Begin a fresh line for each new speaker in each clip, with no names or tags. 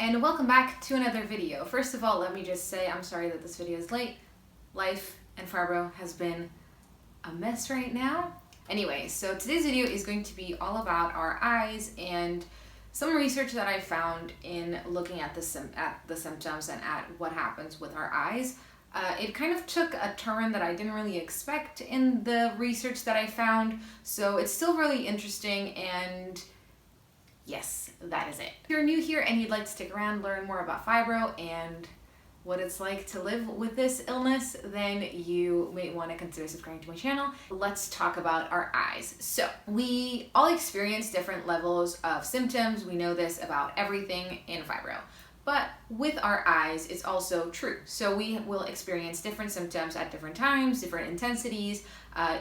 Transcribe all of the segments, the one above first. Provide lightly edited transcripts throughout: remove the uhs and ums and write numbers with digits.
and welcome back to another video. First of all, let me just say I'm sorry that this video is late. Life and fibro has been a mess right now. Anyway, so today's video is going to be all about our eyes and some research that I found in looking at the symptoms and at what happens with our eyes. It kind of took a turn that I didn't really expect in the research that I found, so it's still really interesting, and yes, that is it. If you're new here and you'd like to stick around, learn more about fibro and what it's like to live with this illness, then you may want to consider subscribing to my channel. Let's talk about our eyes. So we all experience different levels of symptoms. We know this about everything in fibro. But with our eyes, it's also true. So we will experience different symptoms at different times, different intensities.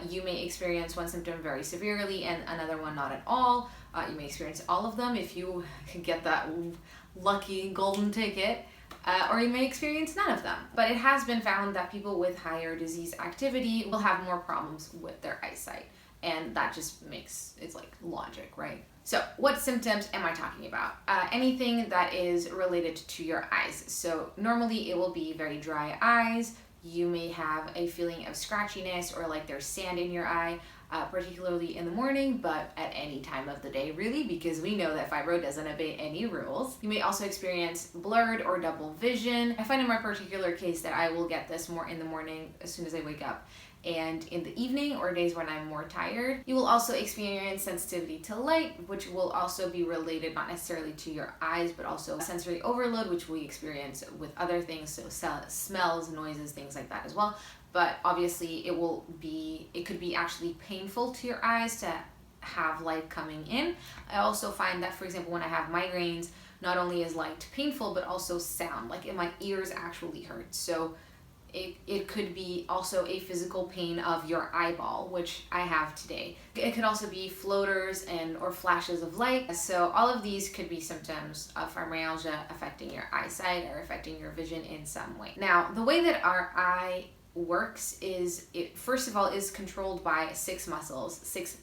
You may experience one symptom very severely and another one not at all. You may experience all of them if you get that lucky golden ticket, or you may experience none of them. But it has been found that people with higher disease activity will have more problems with their eyesight. And that just makes, it's like logic, right? So what symptoms am I talking about? Anything that is related to your eyes. So normally it will be very dry eyes. You may have a feeling of scratchiness or like there's sand in your eye, particularly in the morning, but at any time of the day really, because we know that fibro doesn't obey any rules. You may also experience blurred or double vision. I find in my particular case that I will get this more in the morning as soon as I wake up, and in the evening or days when I'm more tired. You will also experience sensitivity to light, which will also be related not necessarily to your eyes, but also sensory overload, which we experience with other things, so smells, noises, things like that as well. But obviously it could be actually painful to your eyes to have light coming in. I also find that, for example, when I have migraines, not only is light painful, but also sound, like my ears actually hurt. So it could be also a physical pain of your eyeball, which I have today. It could also be floaters or flashes of light. So all of these could be symptoms of fibromyalgia affecting your eyesight or affecting your vision in some way. Now, the way that our eye works is, it first of all is controlled by six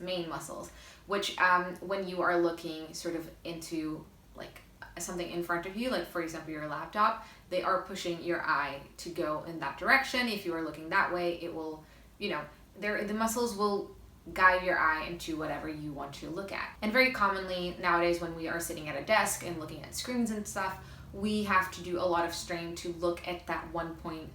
main muscles, which when you are looking sort of into like something in front of you, like for example your laptop, they are pushing your eye to go in that direction. If you are looking that way, it will, the muscles will guide your eye into whatever you want to look at. And very commonly nowadays when we are sitting at a desk and looking at screens and stuff, we have to do a lot of strain to look at that one point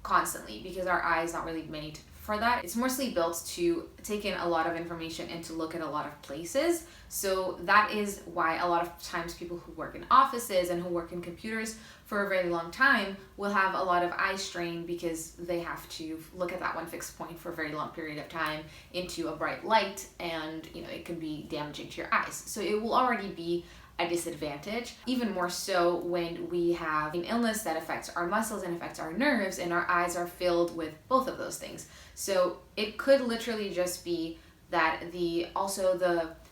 constantly, because our eye is not really made for that. It's mostly built to take in a lot of information and to look at a lot of places. So that is why a lot of times people who work in offices and who work in computers for a very long time will have a lot of eye strain, because they have to look at that one fixed point for a very long period of time into a bright light, and it can be damaging to your eyes. So it will already be a disadvantage, even more so when we have an illness that affects our muscles and affects our nerves, and our eyes are filled with both of those things. So it could literally just be that the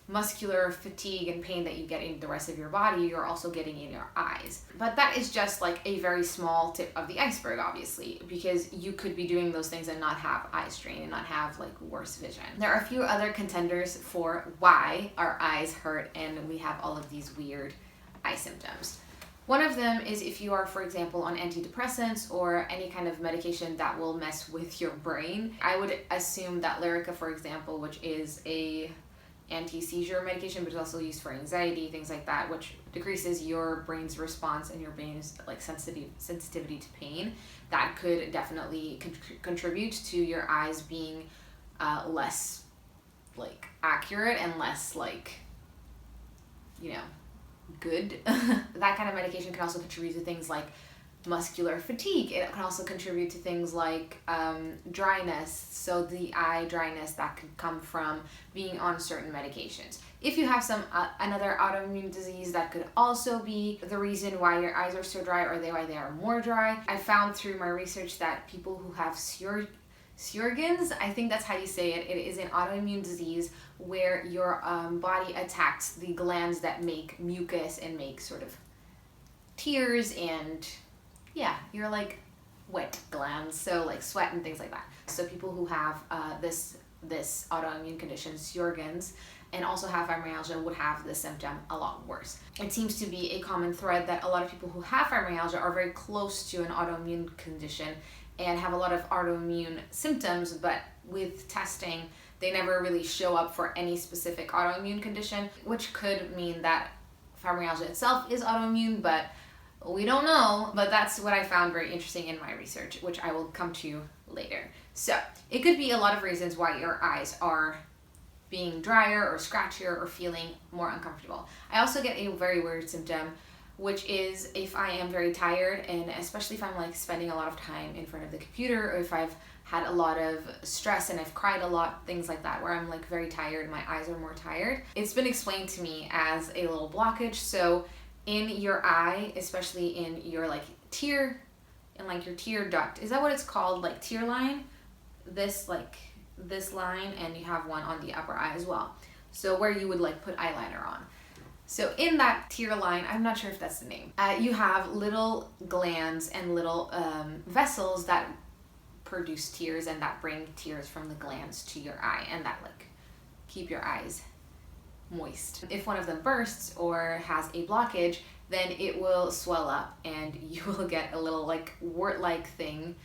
muscular fatigue and pain that you get in the rest of your body, you're also getting in your eyes. But that is just like a very small tip of the iceberg, obviously, because you could be doing those things and not have eye strain and not have like worse vision. There are a few other contenders for why our eyes hurt and we have all of these weird eye symptoms. One of them is if you are, for example, on antidepressants or any kind of medication that will mess with your brain. I would assume that Lyrica, for example, which is a anti-seizure medication, but it's also used for anxiety, things like that, which decreases your brain's response and your brain's like sensitivity to pain. That could definitely contribute to your eyes being less like accurate and less like good. That kind of medication can also contribute to things like muscular fatigue. It can also contribute to things like dryness, so the eye dryness that could come from being on certain medications. If you have some another autoimmune disease, that could also be the reason why your eyes are so dry, or why they are more dry. I found through my research that people who have Sjögren's, I think that's how you say it. It is an autoimmune disease where your body attacks the glands that make mucus and make sort of tears and you're like wet glands, so like sweat and things like that. So people who have this autoimmune condition, Sjögren's, and also have fibromyalgia would have the symptom a lot worse. It seems to be a common thread that a lot of people who have fibromyalgia are very close to an autoimmune condition and have a lot of autoimmune symptoms, but with testing, they never really show up for any specific autoimmune condition, which could mean that fibromyalgia itself is autoimmune, but we don't know. But that's what I found very interesting in my research, which I will come to later. So it could be a lot of reasons why your eyes are being drier or scratchier or feeling more uncomfortable. I also get a very weird symptom, which is if I am very tired, and especially if I'm like spending a lot of time in front of the computer, or if I've had a lot of stress and I've cried a lot, things like that, where I'm like very tired, my eyes are more tired. It's been explained to me as a little blockage. So in your eye, especially in your like tear, in like your tear duct, is that what it's called? Like tear line? This line, and you have one on the upper eye as well. So where you would like put eyeliner on. So in that tear line, I'm not sure if that's the name, you have little glands and little vessels that produce tears and that bring tears from the glands to your eye and that like keep your eyes moist. If one of them bursts or has a blockage, then it will swell up and you will get a little like wart-like thing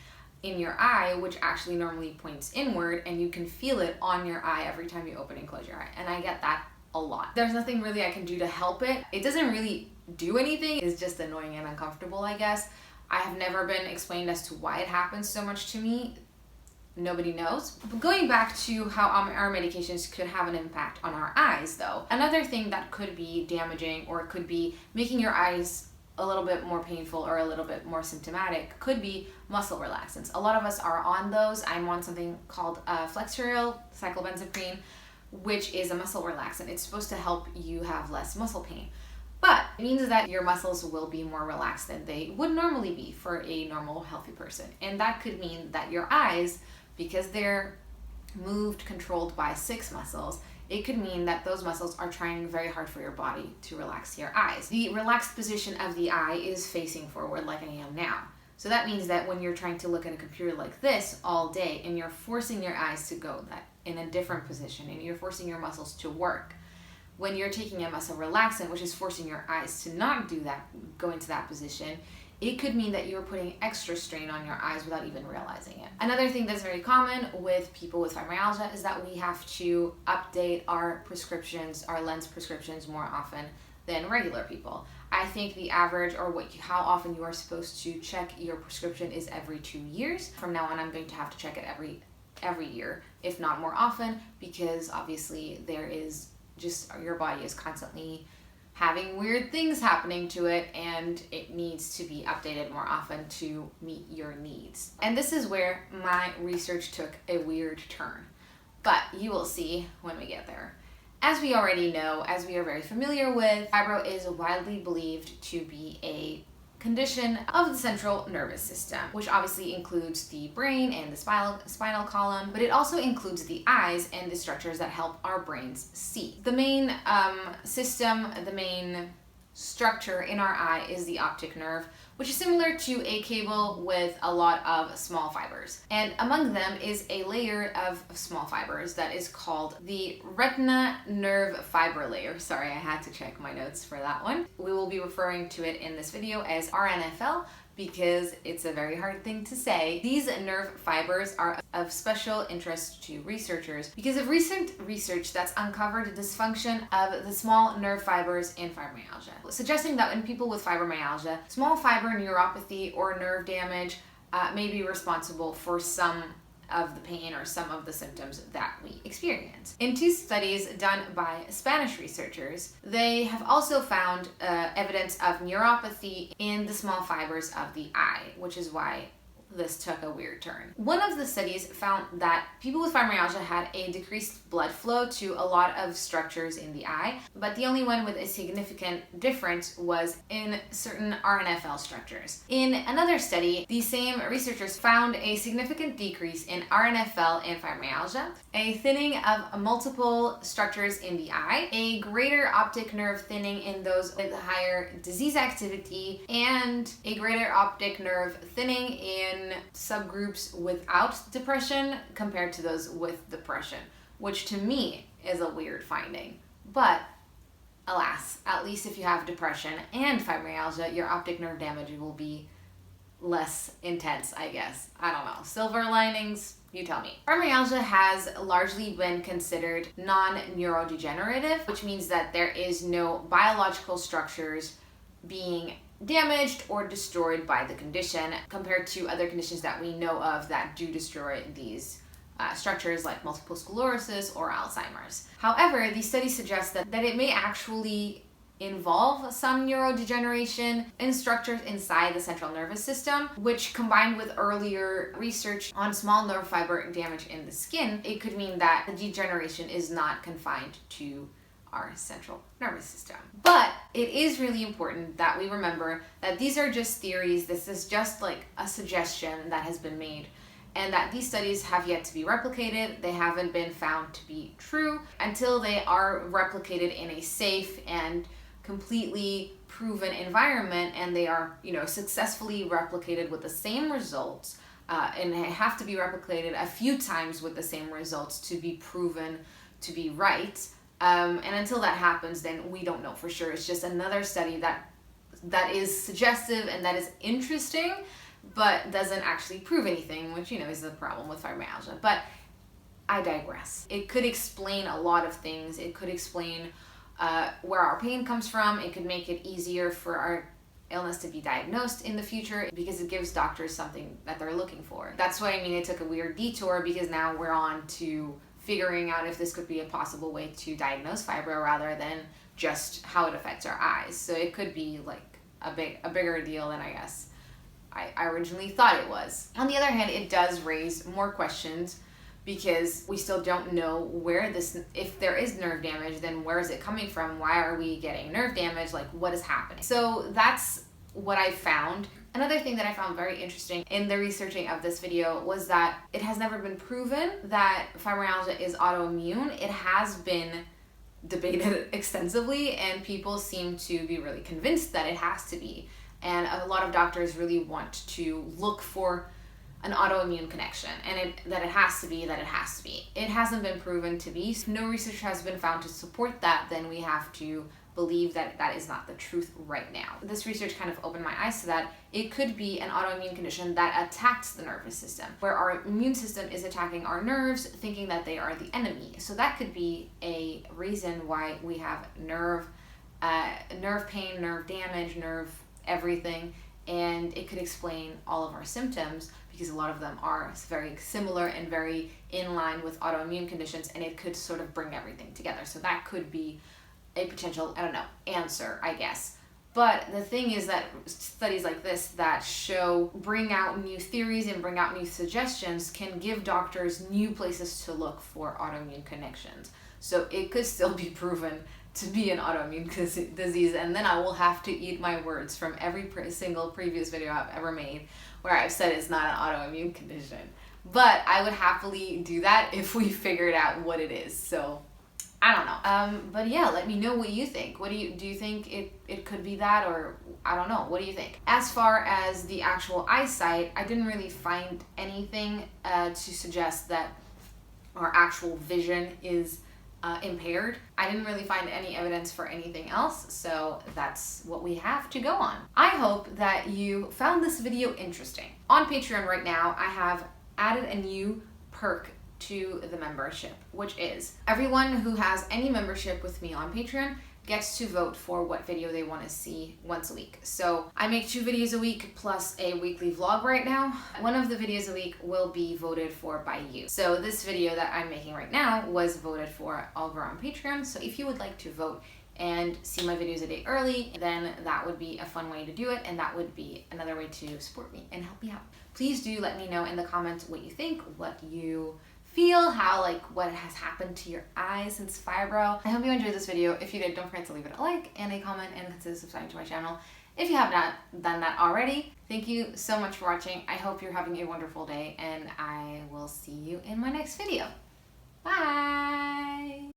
in your eye, which actually normally points inward, and you can feel it on your eye every time you open and close your eye. And I get that a lot. There's nothing really I can do to help it. It doesn't really do anything. It's just annoying and uncomfortable, I guess. I have never been explained as to why it happens so much to me. Nobody knows. But going back to how our medications could have an impact on our eyes though, another thing that could be damaging or could be making your eyes a little bit more painful or a little bit more symptomatic could be muscle relaxants. A lot of us are on those. I'm on something called Flexurial cyclobenzaprine, which is a muscle relaxant. It's supposed to help you have less muscle pain. But it means that your muscles will be more relaxed than they would normally be for a normal, healthy person. And that could mean that your eyes, because they're moved, controlled by 6 muscles, it could mean that those muscles are trying very hard for your body to relax your eyes. The relaxed position of the eye is facing forward like I am now. So that means that when you're trying to look at a computer like this all day and you're forcing your eyes to go that in a different position and you're forcing your muscles to work, when you're taking a muscle relaxant, which is forcing your eyes to not do that, go into that position, it could mean that you're putting extra strain on your eyes without even realizing it. Another thing that's very common with people with fibromyalgia is that we have to update our prescriptions, our lens prescriptions, more often than regular people. I think the average, or how often you are supposed to check your prescription, is every 2 years. From now on, I'm going to have to check it every year, if not more often, because obviously there is just, your body is constantly having weird things happening to it, and it needs to be updated more often to meet your needs. And this is where my research took a weird turn, but you will see when we get there. As we already know, as we are very familiar with, fibro is widely believed to be a condition of the central nervous system, which obviously includes the brain and the spinal column, but it also includes the eyes and the structures that help our brains see. The main the main structure in our eye is the optic nerve, which is similar to a cable with a lot of small fibers. And among them is a layer of small fibers that is called the retina nerve fiber layer. Sorry, I had to check my notes for that one. We will be referring to it in this video as RNFL because it's a very hard thing to say. These nerve fibers are of special interest to researchers because of recent research that's uncovered the dysfunction of the small nerve fibers in fibromyalgia, suggesting that in people with fibromyalgia, small fiber neuropathy or nerve damage may be responsible for some of the pain or some of the symptoms that we experience. In 2 studies done by Spanish researchers, they have also found evidence of neuropathy in the small fibers of the eye, which is why this took a weird turn. One of the studies found that people with fibromyalgia had a decreased blood flow to a lot of structures in the eye, but the only one with a significant difference was in certain RNFL structures. In another study, the same researchers found a significant decrease in RNFL in fibromyalgia, a thinning of multiple structures in the eye, a greater optic nerve thinning in those with higher disease activity, and a greater optic nerve thinning in subgroups without depression compared to those with depression, which to me is a weird finding. But alas, at least if you have depression and fibromyalgia, your optic nerve damage will be less intense, I guess. I don't know. Silver linings, you tell me. Fibromyalgia has largely been considered non-neurodegenerative, which means that there is no biological structures being damaged or destroyed by the condition, compared to other conditions that we know of that do destroy these structures, like multiple sclerosis or Alzheimer's. However, these studies suggest that it may actually involve some neurodegeneration in structures inside the central nervous system, which, combined with earlier research on small nerve fiber damage in the skin, it could mean that the degeneration is not confined to our central nervous system. But it is really important that we remember that these are just theories. This is just like a suggestion that has been made, and that these studies have yet to be replicated. They haven't been found to be true. Until they are replicated in a safe and completely proven environment, and they are, successfully replicated with the same results, and they have to be replicated a few times with the same results to be proven to be right. And until that happens, then we don't know for sure. It's just another study that is suggestive and that is interesting, but doesn't actually prove anything, which, is the problem with fibromyalgia. But I digress. It could explain a lot of things. It could explain where our pain comes from. It could make it easier for our illness to be diagnosed in the future, because it gives doctors something that they're looking for. That's why, it took a weird detour, because now we're on to figuring out if this could be a possible way to diagnose fibro rather than just how it affects our eyes. So it could be like a bigger deal than I guess I originally thought it was. On the other hand, it does raise more questions, because we still don't know if there is nerve damage, then where is it coming from? Why are we getting nerve damage? Like, what is happening? So that's what I found. Another thing that I found very interesting in the researching of this video was that it has never been proven that fibromyalgia is autoimmune. It has been debated extensively, and people seem to be really convinced that it has to be. And a lot of doctors really want to look for an autoimmune connection, and that it has to be. It hasn't been proven to be. No research has been found to support that. Then we have to believe that that is not the truth right now. This research kind of opened my eyes to that. It could be an autoimmune condition that attacks the nervous system, where our immune system is attacking our nerves, thinking that they are the enemy. So that could be a reason why we have nerve pain, nerve damage, nerve everything, and it could explain all of our symptoms, because a lot of them are very similar and very in line with autoimmune conditions, and it could sort of bring everything together. So that could be a potential, answer, I guess. But the thing is that studies like this that bring out new theories and bring out new suggestions can give doctors new places to look for autoimmune connections. So it could still be proven to be an autoimmune disease, and then I will have to eat my words from every single previous video I've ever made where I've said it's not an autoimmune condition. But I would happily do that if we figured out what it is. So I don't know. But yeah, let me know what you think. Do you think it could be that, or I don't know. What do you think? As far as the actual eyesight, I didn't really find anything to suggest that our actual vision is impaired. I didn't really find any evidence for anything else, so that's what we have to go on. I hope that you found this video interesting. On Patreon right now, I have added a new perk to the membership, which is everyone who has any membership with me on Patreon gets to vote for what video they want to see once a week. So I make 2 videos a week plus a weekly vlog right now. One of the videos a week will be voted for by you. So this video that I'm making right now was voted for over on Patreon. So if you would like to vote and see my videos a day early, then that would be a fun way to do it, and that would be another way to support me and help me out. Please do let me know in the comments what you think, what you feel, what has happened to your eyes since fibro. I hope you enjoyed this video. If you did, don't forget to leave it a like and a comment, and consider subscribing to my channel if you have not done that already. Thank you so much for watching. I hope you're having a wonderful day, and I will see you in my next video. Bye!